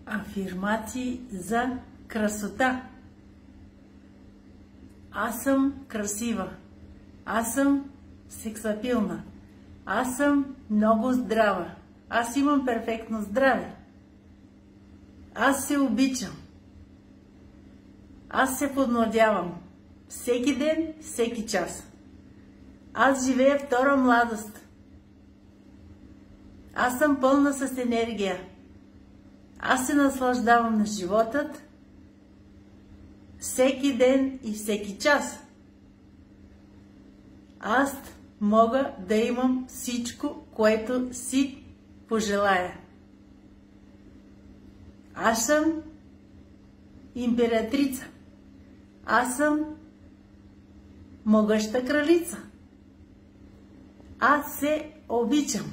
Афирмации за красота. Аз съм красива. Аз съм сексапилна. Аз съм много здрава. Аз имам перфектно здраве. Аз се обичам. Аз се подмладявам. Всеки ден, всеки час. Аз живея втора младост. Аз съм пълна с енергия. Аз се наслаждавам на животът всеки ден и всеки час. Аз мога да имам всичко, което си пожелая. Аз съм императрица. Аз съм могъща кралица. Аз се обичам.